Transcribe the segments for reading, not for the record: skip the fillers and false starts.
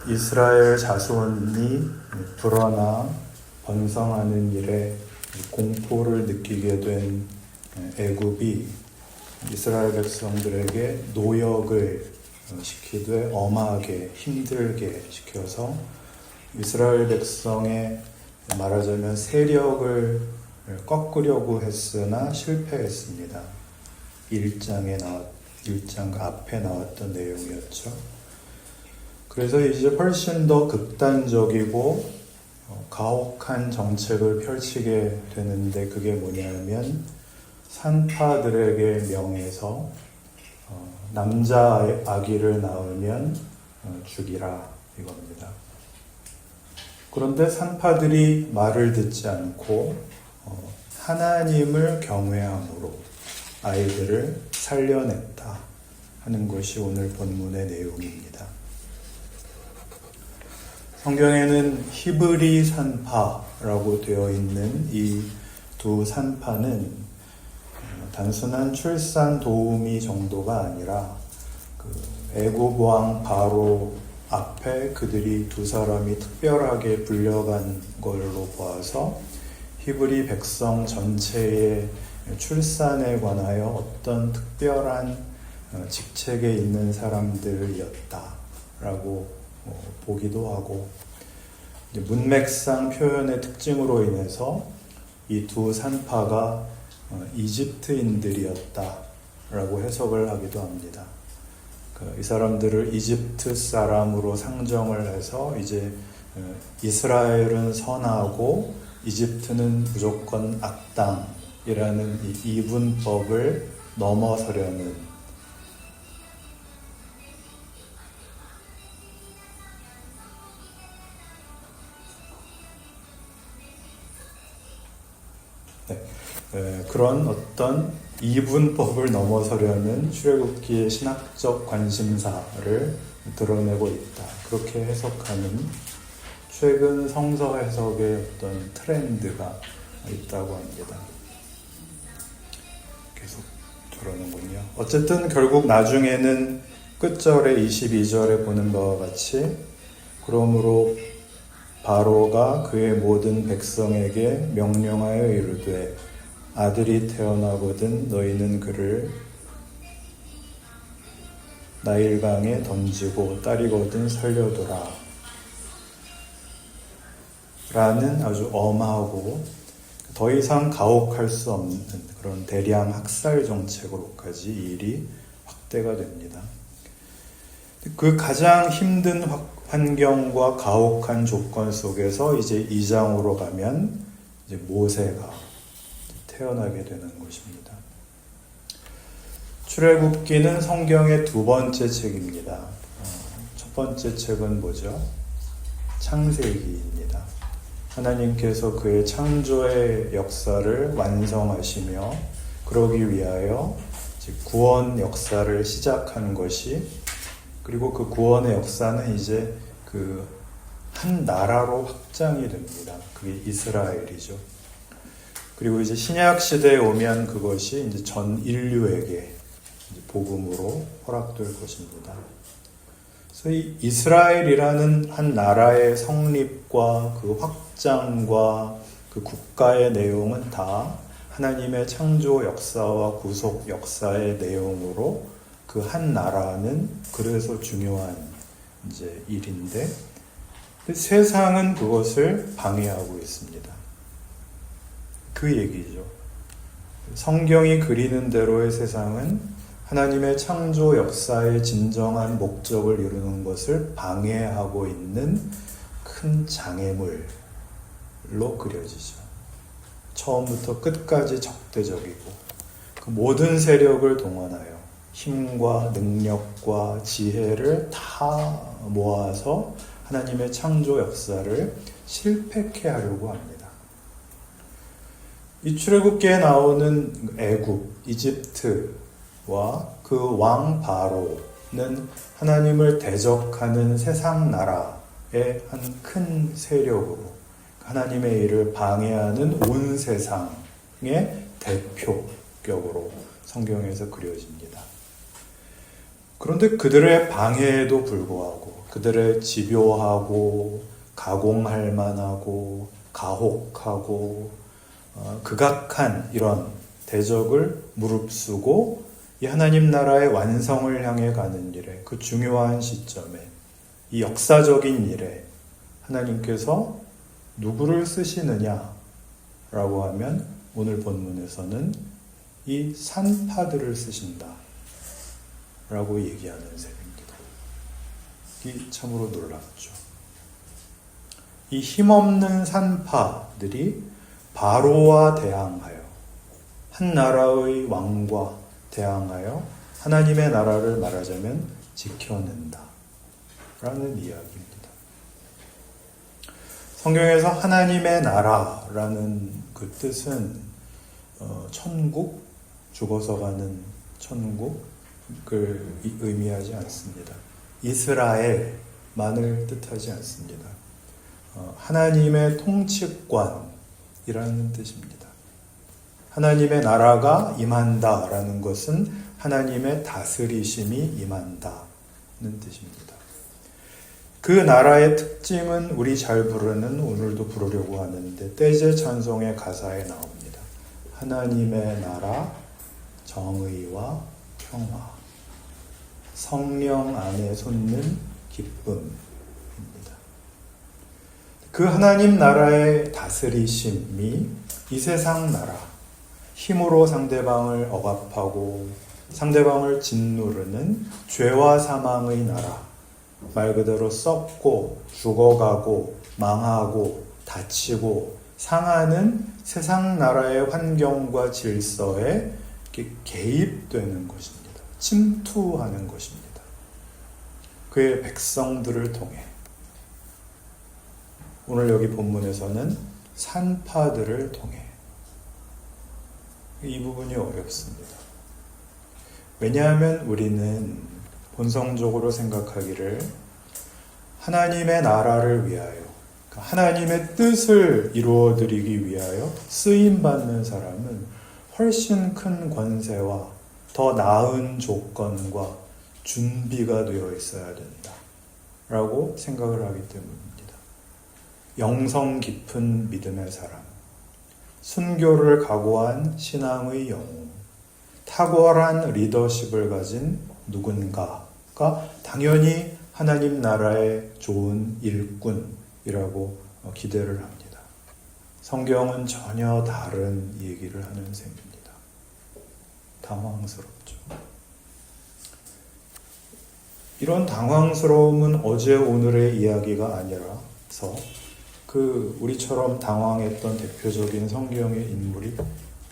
이스라엘 자손이 불어나 번성하는 일에 공포를 느끼게 된 애굽이 이스라엘 백성들에게 노역을 시키되 엄하게 힘들게 시켜서 이스라엘 백성의 말하자면 세력을 꺾으려고 했으나 실패했습니다. 1장 앞에 나왔던 내용이었죠. 그래서 이제 훨씬 더 극단적이고 가혹한 정책을 펼치게 되는데 그게 뭐냐면 산파들에게 명해서 남자 아기를 낳으면 죽이라 이겁니다. 그런데 산파들이 말을 듣지 않고 하나님을 경외함으로 아이들을 살려냈다 하는 것이 오늘 본문의 내용입니다. 성경에는 히브리 산파라고 되어 있는 이 두 산파는 단순한 출산 도우미 정도가 아니라 애굽 왕 바로 앞에 그들이 두 사람이 특별하게 불려간 걸로 보아서 히브리 백성 전체의 출산에 관하여 어떤 특별한 직책에 있는 사람들이었다라고 보기도 하고, 문맥상 표현의 특징으로 인해서 이 두 산파가 이집트인들이었다라고 해석을 하기도 합니다. 이 사람들을 이집트 사람으로 상정을 해서 이제 이스라엘은 선하고 이집트는 무조건 악당이라는 이 이분법을 넘어서려는 그런 어떤 이분법을 넘어서려는 출애굽기의 신학적 관심사를 드러내고 있다. 그렇게 해석하는 최근 성서 해석의 어떤 트렌드가 있다고 합니다. 계속 그러는군요. 어쨌든 결국 나중에는 끝절에 22절에 보는 바와 같이 그러므로 바로가 그의 모든 백성에게 명령하여 이르되 아들이 태어나거든 너희는 그를 나일강에 던지고 딸이거든 살려두라 라는 아주 엄하고 더 이상 가혹할 수 없는 그런 대량 학살 정책으로까지 이 일이 확대가 됩니다. 그 가장 힘든 환경과 가혹한 조건 속에서 이제 2장으로 가면 이제 모세가 태어나게 되는 것입니다. 출애굽기는 성경의 두 번째 책입니다. 첫 번째 책은 뭐죠? 창세기입니다. 하나님께서 그의 창조의 역사를 완성하시며 그러기 위하여 구원 역사를 시작한 것이, 그리고 그 구원의 역사는 이제 한 나라로 확장이 됩니다. 그게 이스라엘이죠. 그리고 이제 신약 시대에 오면 그것이 이제 전 인류에게 복음으로 허락될 것입니다. 그래서 이 이스라엘이라는 한 나라의 성립과 그 확장과 그 국가의 내용은 다 하나님의 창조 역사와 구속 역사의 내용으로 그 한 나라는 그래서 중요한 이제 일인데 세상은 그것을 방해하고 있습니다. 그 얘기죠. 성경이 그리는 대로의 세상은 하나님의 창조 역사의 진정한 목적을 이루는 것을 방해하고 있는 큰 장애물로 그려지죠. 처음부터 끝까지 적대적이고 그 모든 세력을 동원하여 힘과 능력과 지혜를 다 모아서 하나님의 창조 역사를 실패케 하려고 합니다. 이 출애굽기에 나오는 애굽, 이집트와 그 왕 바로는 하나님을 대적하는 세상 나라의 한 큰 세력으로 하나님의 일을 방해하는 온 세상의 대표격으로 성경에서 그려집니다. 그런데 그들의 방해에도 불구하고 그들의 집요하고 가공할 만하고 가혹하고 극악한 이런 대적을 무릅쓰고 이 하나님 나라의 완성을 향해 가는 일에, 그 중요한 시점에, 이 역사적인 일에 하나님께서 누구를 쓰시느냐라고 하면 오늘 본문에서는 이 산파들을 쓰신다 라고 얘기하는 셈입니다. 이 참으로 놀랍죠. 이 힘없는 산파들이 바로와 대항하여, 한 나라의 왕과 대항하여 하나님의 나라를 말하자면 지켜낸다 라는 이야기입니다. 성경에서 하나님의 나라라는 그 뜻은 천국, 죽어서 가는 천국을 의미하지 않습니다. 이스라엘만을 뜻하지 않습니다. 하나님의 통치관이라는 뜻입니다. 하나님의 나라가 임한다라는 것은 하나님의 다스리심이 임한다는 뜻입니다. 그 나라의 특징은 우리 잘 부르는, 오늘도 부르려고 하는데 떼제 찬송의 가사에 나옵니다. 하나님의 나라, 정의와 평화, 성령 안에 솟는 기쁨입니다. 그 하나님 나라의 다스리심이 이 세상 나라, 힘으로 상대방을 억압하고 상대방을 짓누르는 죄와 사망의 나라, 말 그대로 썩고 죽어가고 망하고 다치고 상하는 세상 나라의 환경과 질서에 개입되는 것입니다. 침투하는 것입니다. 그의 백성들을 통해. 오늘 여기 본문에서는 산파들을 통해. 이 부분이 어렵습니다. 왜냐하면 우리는 본성적으로 생각하기를 하나님의 나라를 위하여, 하나님의 뜻을 이루어드리기 위하여 쓰임받는 사람은 훨씬 큰 권세와 더 나은 조건과 준비가 되어 있어야 된다 라고 생각을 하기 때문입니다. 영성 깊은 믿음의 사람, 순교를 각오한 신앙의 영웅, 탁월한 리더십을 가진 누군가가 당연히 하나님 나라의 좋은 일꾼이라고 기대를 합니다. 성경은 전혀 다른 얘기를 하는 셈입니다. 당황스럽죠. 이런 당황스러움은 어제 오늘의 이야기가 아니라서 우리처럼 당황했던 대표적인 성경의 인물이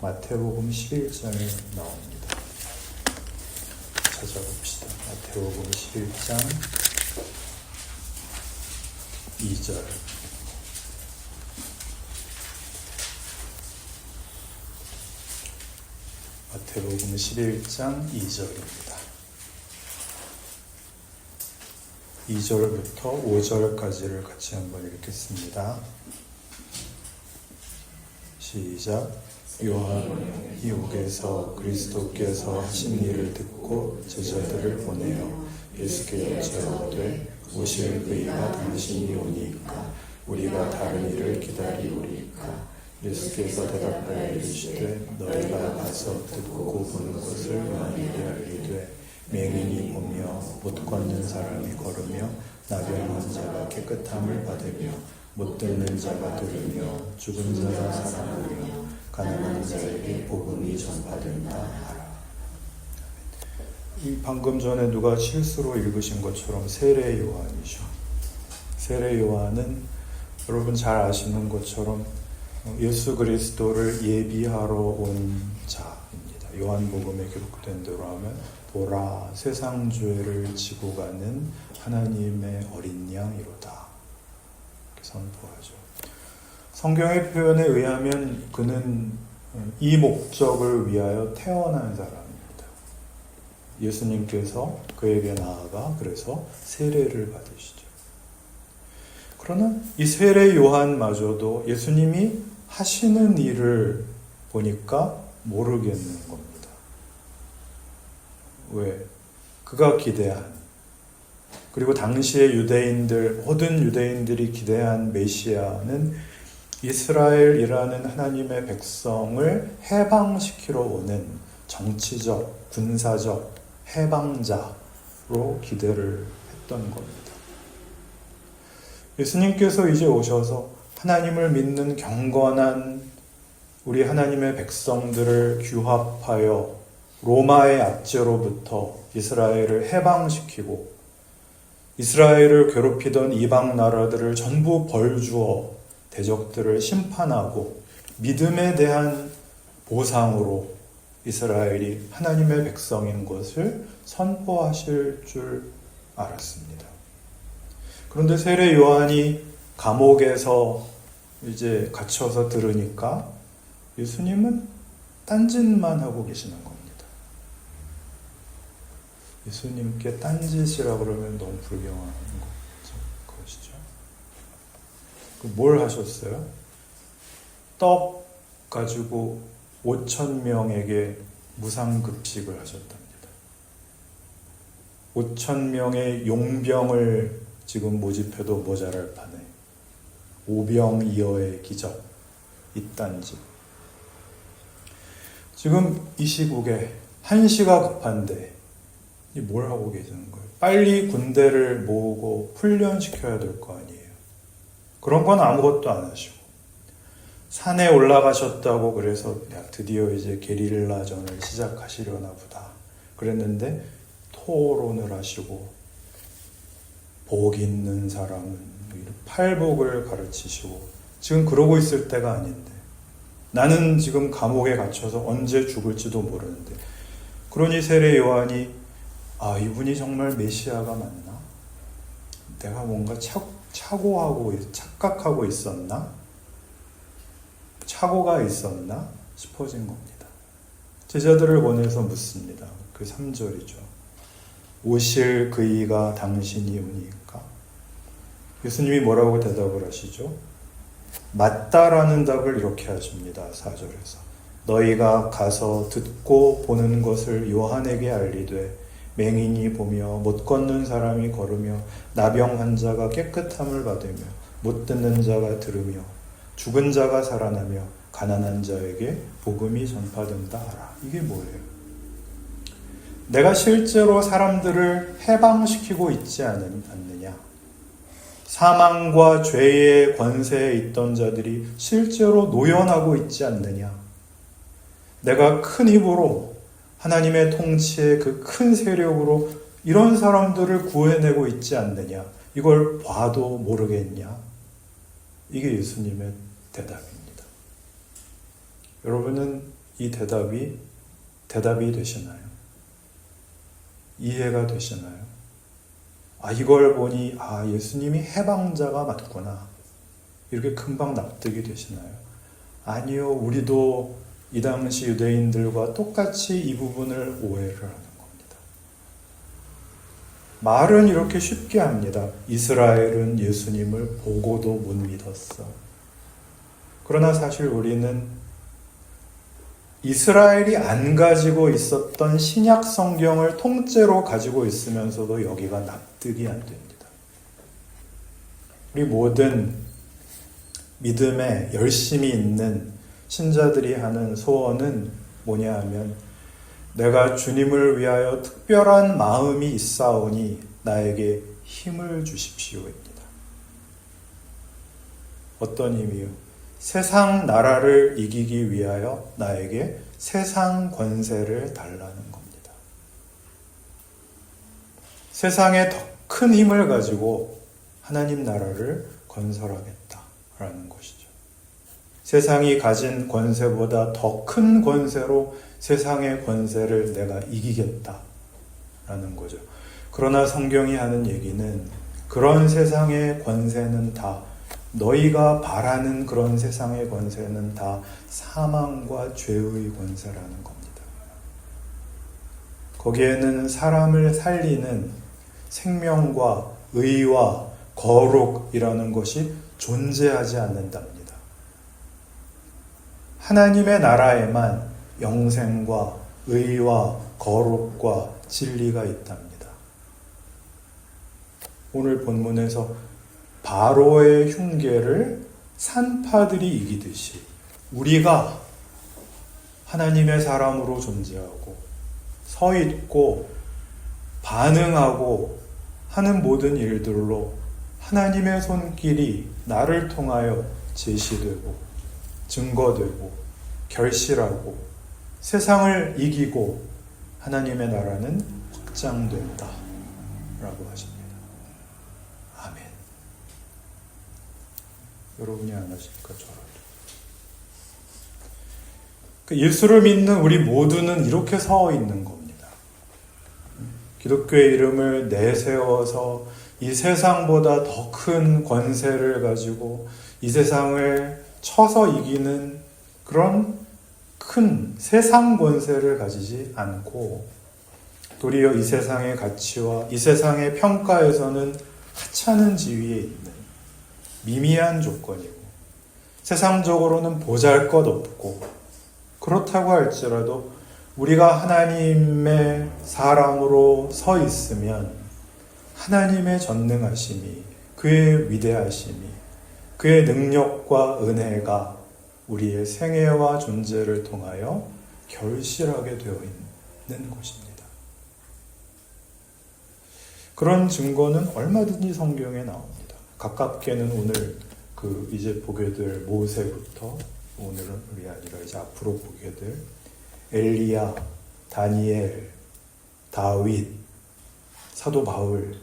마태복음 11장에 나옵니다. 찾아봅시다. 마태복음 11장 2절. 마태복음 11장 2절입니다. 2절부터 5절까지를 같이 한번 읽겠습니다. 시작. 요한이 옥에서 그리스도께서 하신 일을 듣고 제자들을 보내어 예수께 여짜오되 오실 그이가 당신이 오니까 우리가 다른 일을 기다리오리까. 예수께서 대답하여 이르시되 너희가 가서 듣고 보는 것을 요한에게 알리되 맹인이 보며 못 걷는 사람이 걸으며 나병한 자가 깨끗함을 받으며 못 듣는 자가 들으며 죽은 자가 살아나며 가난한 자에게 복음이 전파된다 하라. 이 방금 전에 누가 실수로 읽으신 것처럼 세례 요한이죠. 세례 요한은 여러분 잘 아시는 것처럼 예수 그리스도를 예비하러 온 자입니다. 요한복음에 기록된 대로 하면 보라 세상 죄를 지고 가는 하나님의 어린 양이로다 이렇게 선포하죠. 성경의 표현에 의하면 그는 이 목적을 위하여 태어난 사람입니다. 예수님께서 그에게 나아가 그래서 세례를 받으시죠. 그러나 이 세례 요한마저도 예수님이 하시는 일을 보니까 모르겠는 겁니다. 왜? 그가 기대한, 그리고 당시의 유대인들, 모든 유대인들이 기대한 메시아는 이스라엘이라는 하나님의 백성을 해방시키러 오는 정치적, 군사적 해방자로 기대를 했던 겁니다. 예수님께서 이제 오셔서 하나님을 믿는 경건한 우리 하나님의 백성들을 규합하여 로마의 압제로부터 이스라엘을 해방시키고 이스라엘을 괴롭히던 이방 나라들을 전부 벌주어 대적들을 심판하고 믿음에 대한 보상으로 이스라엘이 하나님의 백성인 것을 선포하실 줄 알았습니다. 그런데 세례 요한이 감옥에서 이제 갇혀서 들으니까 예수님은 딴짓만 하고 계시는 겁니다. 예수님께 딴짓이라 그러면 너무 불경한 것이죠. 뭘 하셨어요? 떡 가지고 5,000명에게 무상급식을 하셨답니다. 5,000명의 용병을 지금 모집해도 모자랄 판에 오병이어의 기적, 이딴짓. 지금 이 시국에 한시가 급한데 뭘 하고 계시는 거예요? 빨리 군대를 모으고 훈련시켜야 될 거 아니에요. 그런 건 아무것도 안 하시고 산에 올라가셨다고 그래서 드디어 이제 게릴라전을 시작하시려나 보다 그랬는데 토론을 하시고 복 있는 사람은 팔복을 가르치시고 지금 그러고 있을 때가 아닌데 나는 지금 감옥에 갇혀서 언제 죽을지도 모르는데 그러니 세례 요한이 이분이 정말 메시아가 맞나? 내가 뭔가 착각하고 있었나? 착오가 있었나? 싶어진 겁니다. 제자들을 보내서 묻습니다. 그 3절이죠. 오실 그이가 당신이 오니까? 예수님이 뭐라고 대답을 하시죠? 맞다라는 답을 이렇게 하십니다. 4절에서. 너희가 가서 듣고 보는 것을 요한에게 알리되 맹인이 보며 못 걷는 사람이 걸으며 나병 환자가 깨끗함을 받으며 못 듣는 자가 들으며 죽은 자가 살아나며 가난한 자에게 복음이 전파된다 하라. 이게 뭐예요? 내가 실제로 사람들을 해방시키고 있지 않느냐? 사망과 죄의 권세에 있던 자들이 실제로 노연하고 있지 않느냐? 내가 큰 힘으로 하나님의 통치의 그 큰 세력으로 이런 사람들을 구해내고 있지 않느냐? 이걸 봐도 모르겠냐? 이게 예수님의 대답입니다. 여러분은 이 대답이 되시나요? 이해가 되시나요? 이걸 보니 예수님이 해방자가 맞구나. 이렇게 금방 납득이 되시나요? 아니요. 우리도 이 당시 유대인들과 똑같이 이 부분을 오해를 하는 겁니다. 말은 이렇게 쉽게 합니다. 이스라엘은 예수님을 보고도 못 믿었어. 그러나 사실 우리는 이스라엘이 안 가지고 있었던 신약 성경을 통째로 가지고 있으면서도 여기가 납득이 안 됩니다. 우리 모든 믿음에 열심히 있는 신자들이 하는 소원은 뭐냐 하면 내가 주님을 위하여 특별한 마음이 있사오니 나에게 힘을 주십시오입니다. 어떤 힘이요? 세상 나라를 이기기 위하여 나에게 세상 권세를 달라는 겁니다. 세상에 더 큰 힘을 가지고 하나님 나라를 건설하겠다라는 것이죠. 세상이 가진 권세보다 더 큰 권세로 세상의 권세를 내가 이기겠다라는 거죠. 그러나 성경이 하는 얘기는 그런 세상의 권세는 다 너희가 바라는 그런 세상의 권세는 다 사망과 죄의 권세라는 겁니다. 거기에는 사람을 살리는 생명과 의와 거룩이라는 것이 존재하지 않는답니다. 하나님의 나라에만 영생과 의와 거룩과 진리가 있답니다. 오늘 본문에서 바로의 흉계를 산파들이 이기듯이 우리가 하나님의 사람으로 존재하고 서 있고 반응하고 하는 모든 일들로 하나님의 손길이 나를 통하여 제시되고 증거되고 결실하고 세상을 이기고 하나님의 나라는 확장된다 라고 하십니다. 아멘. 여러분이 안 하실까? 저라도. 예수를 믿는 우리 모두는 이렇게 서 있는 겁니다. 기독교의 이름을 내세워서 이 세상보다 더 큰 권세를 가지고 이 세상을 쳐서 이기는 그런 큰 세상 권세를 가지지 않고 도리어 이 세상의 가치와 이 세상의 평가에서는 하찮은 지위에 있는 미미한 조건이고 세상적으로는 보잘것없고 그렇다고 할지라도 우리가 하나님의 사람으로 서 있으면 하나님의 전능하심이 그의 위대하심이 그의 능력과 은혜가 우리의 생애와 존재를 통하여 결실하게 되어 있는 것입니다. 그런 증거는 얼마든지 성경에 나옵니다. 가깝게는 오늘 이제 보게 될 모세부터 오늘은 우리 아니라 이제 앞으로 보게 될 엘리야, 다니엘, 다윗, 사도 바울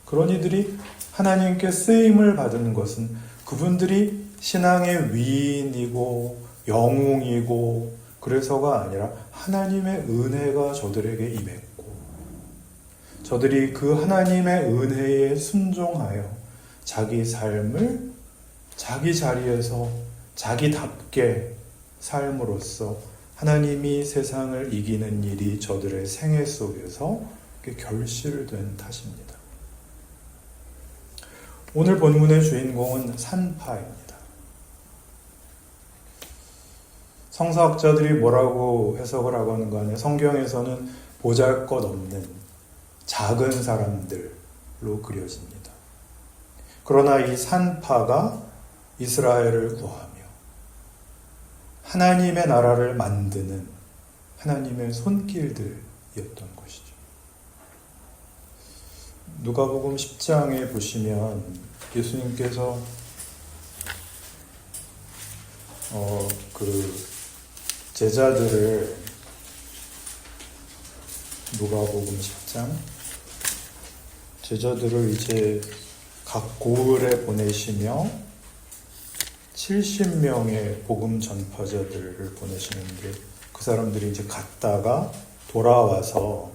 그런 이들이 하나님께 쓰임을 받은 것은 그분들이 신앙의 위인이고 영웅이고 그래서가 아니라 하나님의 은혜가 저들에게 임했고 저들이 그 하나님의 은혜에 순종하여 자기 삶을 자기 자리에서 자기답게 삶으로써 하나님이 세상을 이기는 일이 저들의 생애 속에서 결실된 탓입니다. 오늘 본문의 주인공은 산파입니다. 성서학자들이 뭐라고 해석을 하건 간에 성경에서는 보잘것없는 작은 사람들로 그려집니다. 그러나 이 산파가 이스라엘을 구하며 하나님의 나라를 만드는 하나님의 손길들이었던 것이죠. 누가복음 10장에 보시면 예수님께서 제자들을 누가복음 10장 제자들을 이제 각 고을에 보내시며 70명의 복음 전파자들을 보내시는데 그 사람들이 이제 갔다가 돌아와서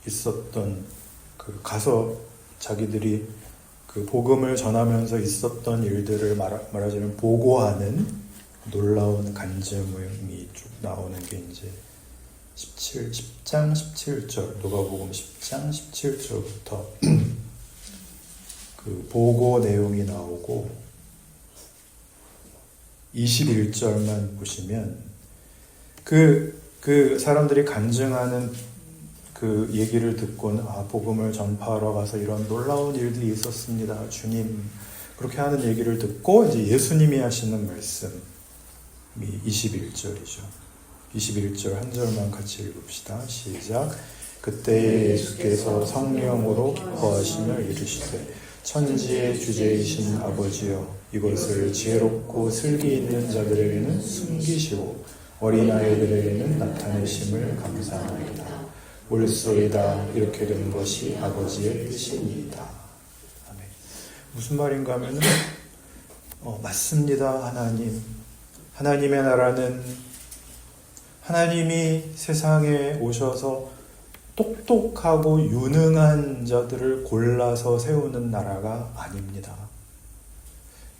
있었던 가서 자기들이 그 복음을 전하면서 있었던 일들을 말하자면 보고하는 놀라운 간증이 쭉 나오는 게 이제 10장 17절 누가복음 10장 17절부터 그 보고 내용이 나오고 21절만 보시면 그 사람들이 간증하는 그 얘기를 듣고는 복음을 전파하러 가서 이런 놀라운 일들이 있었습니다. 주님 그렇게 하는 얘기를 듣고 이제 예수님이 하시는 말씀이 21절이죠. 21절 한 절만 같이 읽읍시다. 시작. 그때 예수께서 성령으로 기뻐하시며 이르시되 천지의 주제이신 아버지여 이것을 지혜롭고 슬기 있는 자들에게는 숨기시고 어린아이들에게는 나타내심을 감사하나이다. 옳소이다. 이렇게 된 것이 아버지의 뜻이니이다. 아멘. 무슨 말인가 하면은 맞습니다. 하나님의 나라는 하나님이 세상에 오셔서 똑똑하고 유능한 자들을 골라서 세우는 나라가 아닙니다.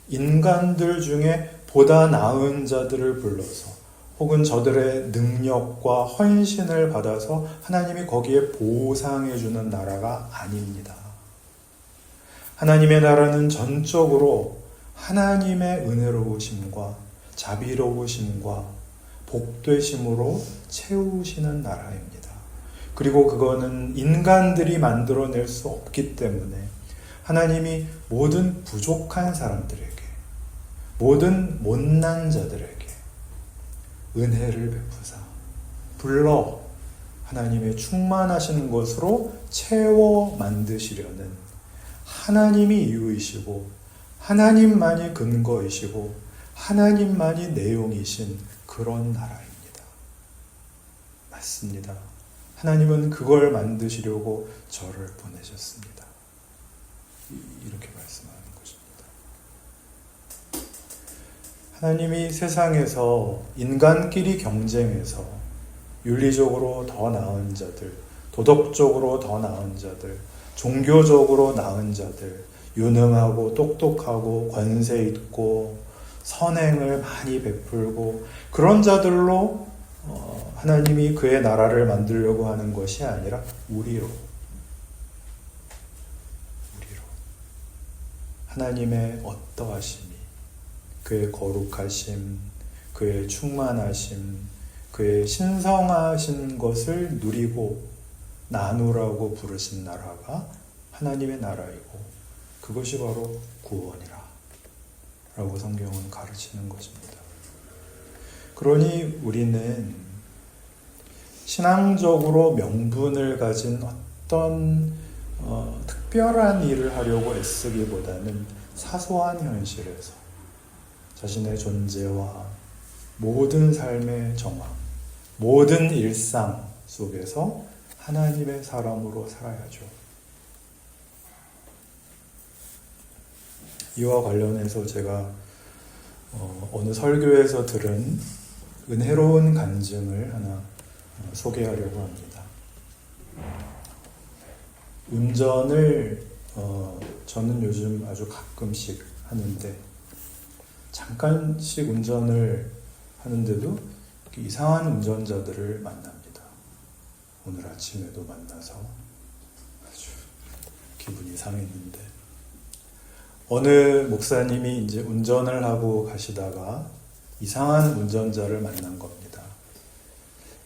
인간들 중에 보다 나은 자들을 불러서 혹은 저들의 능력과 헌신을 받아서 하나님이 거기에 보상해주는 나라가 아닙니다. 하나님의 나라는 전적으로 하나님의 은혜로우심과 자비로우심과 복되심으로 채우시는 나라입니다. 그리고 그거는 인간들이 만들어낼 수 없기 때문에 하나님이 모든 부족한 사람들에게, 모든 못난 자들에게 은혜를 베푸사 불러 하나님의 충만하신 것으로 채워 만드시려는 하나님이 이유이시고 하나님만이 근거이시고 하나님만이 내용이신 그런 나라입니다. 맞습니다. 하나님은 그걸 만드시려고 저를 보내셨습니다. 이렇게 말씀하는 것입니다. 하나님이 세상에서 인간끼리 경쟁해서 윤리적으로 더 나은 자들, 도덕적으로 더 나은 자들, 종교적으로 나은 자들, 유능하고 똑똑하고 권세 있고 선행을 많이 베풀고 그런 자들로 하나님이 그의 나라를 만들려고 하는 것이 아니라 우리로 하나님의 어떠하심이, 그의 거룩하심, 그의 충만하심, 그의 신성하신 것을 누리고 나누라고 부르신 나라가 하나님의 나라이고 그것이 바로 구원이라 라고 성경은 가르치는 것입니다. 그러니 우리는 신앙적으로 명분을 가진 어떤 특별한 일을 하려고 애쓰기보다는 사소한 현실에서 자신의 존재와 모든 삶의 정황, 모든 일상 속에서 하나님의 사람으로 살아야죠. 이와 관련해서 제가 어느 설교에서 들은 은혜로운 간증을 하나 소개하려고 합니다. 운전을 저는 요즘 아주 가끔씩 하는데 잠깐씩 운전을 하는데도 이상한 운전자들을 만납니다. 오늘 아침에도 만나서 아주 기분이 상했는데 어느 목사님이 이제 운전을 하고 가시다가 이상한 운전자를 만난 겁니다.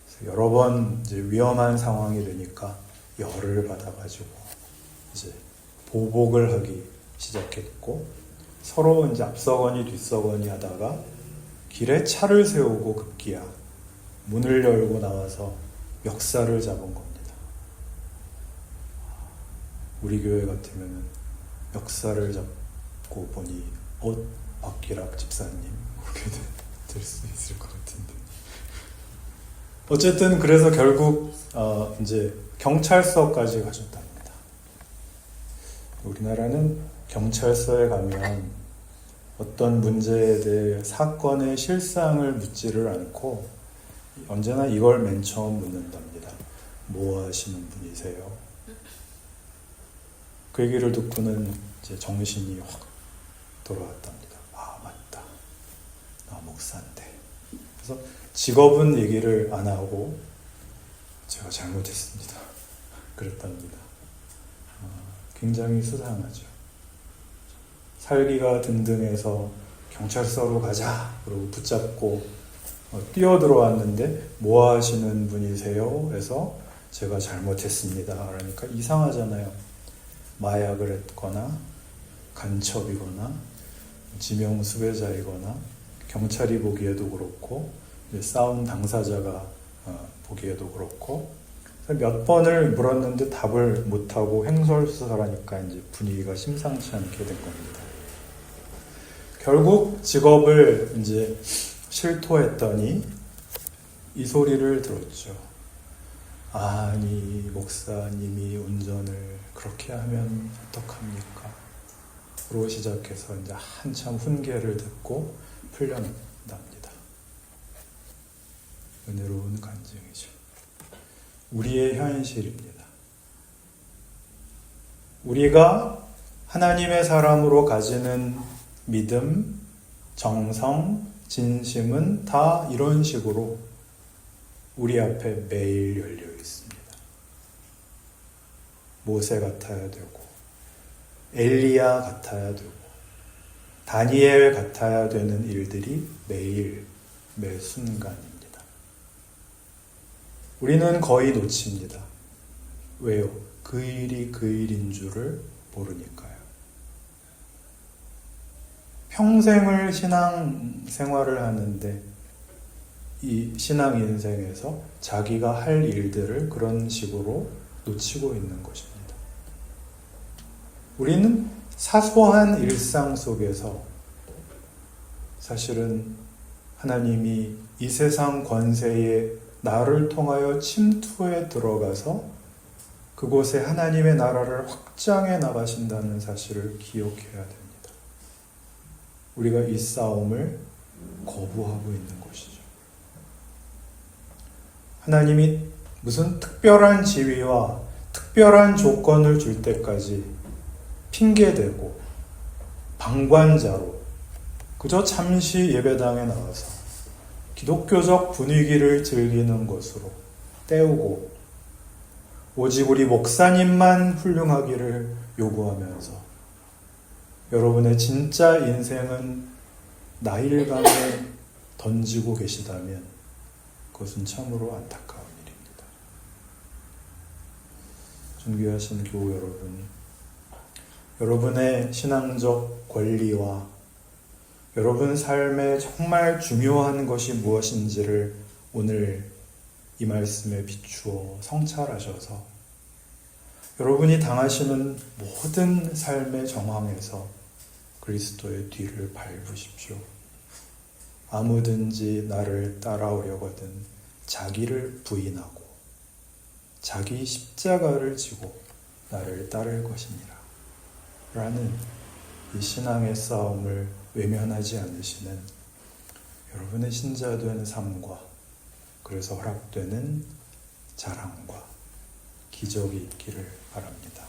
그래서 여러 번 이제 위험한 상황이 되니까 열을 받아가지고 이제 보복을 하기 시작했고 서로 이제 앞서거니 뒤서거니 하다가 길에 차를 세우고 급기야 문을 열고 나와서 멱살을 잡은 겁니다. 우리 교회 같으면 멱살을 잡고 보니 박기락 집사님 그렇게 될 수 있을 것 같은데 어쨌든 그래서 결국 이제 경찰서까지 가셨답니다. 우리나라는 경찰서에 가면 어떤 문제에 대해 사건의 실상을 묻지를 않고 언제나 이걸 맨 처음 묻는답니다. 뭐 하시는 분이세요? 그 얘기를 듣고는 이제 정신이 확 돌아왔답니다. 아, 맞다. 나 목사인데. 그래서 직업은 얘기를 안 하고 제가 잘못했습니다. 그랬답니다. 굉장히 수상하죠. 살기가 든든해서 경찰서로 가자 그러고 붙잡고 뛰어들어왔는데 뭐 하시는 분이세요? 해서 제가 잘못했습니다. 그러니까 이상하잖아요. 마약을 했거나 간첩이거나 지명수배자이거나 경찰이 보기에도 그렇고 싸운 당사자가 보기에도 그렇고 몇 번을 물었는데 답을 못하고 횡설수설하니까 이제 분위기가 심상치 않게 된 겁니다. 결국 직업을 이제 실토했더니 이 소리를 들었죠. 아니 목사님이 운전을 그렇게 하면 어떡합니까? 로 시작해서 이제 한참 훈계를 듣고 풀려납니다. 은혜로운 간증이죠. 우리의 현실입니다. 우리가 하나님의 사람으로 가지는 믿음, 정성, 진심은 다 이런 식으로 우리 앞에 매일 열려 있습니다. 모세 같아야 되고 엘리야 같아야 되고 다니엘 같아야 되는 일들이 매일 매 순간입니다. 우리는 거의 놓칩니다. 왜요? 그 일이 그 일인 줄을 모르니까요. 평생을 신앙 생활을 하는데 이 신앙 인생에서 자기가 할 일들을 그런 식으로 놓치고 있는 것입니다. 우리는 사소한 일상 속에서 사실은 하나님이 이 세상 권세에 나를 통하여 침투해 들어가서 그곳에 하나님의 나라를 확장해 나가신다는 사실을 기억해야 됩니다. 우리가 이 싸움을 거부하고 있는 것이죠. 하나님이 무슨 특별한 지위와 특별한 조건을 줄 때까지 핑계대고 방관자로 그저 잠시 예배당에 나와서 기독교적 분위기를 즐기는 것으로 때우고 오직 우리 목사님만 훌륭하기를 요구하면서 여러분의 진짜 인생은 나일강에 던지고 계시다면 그것은 참으로 안타까운 일입니다. 존귀하신 교우 여러분, 여러분의 신앙적 권리와 여러분 삶에 정말 중요한 것이 무엇인지를 오늘 이 말씀에 비추어 성찰하셔서 여러분이 당하시는 모든 삶의 정황에서 그리스도의 뒤를 밟으십시오. 아무든지 나를 따라오려거든 자기를 부인하고 자기 십자가를 지고 나를 따를 것이니라 라는 이 신앙의 싸움을 외면하지 않으시는 여러분의 신자된 삶과 그래서 허락되는 자랑과 기적이 있기를 바랍니다.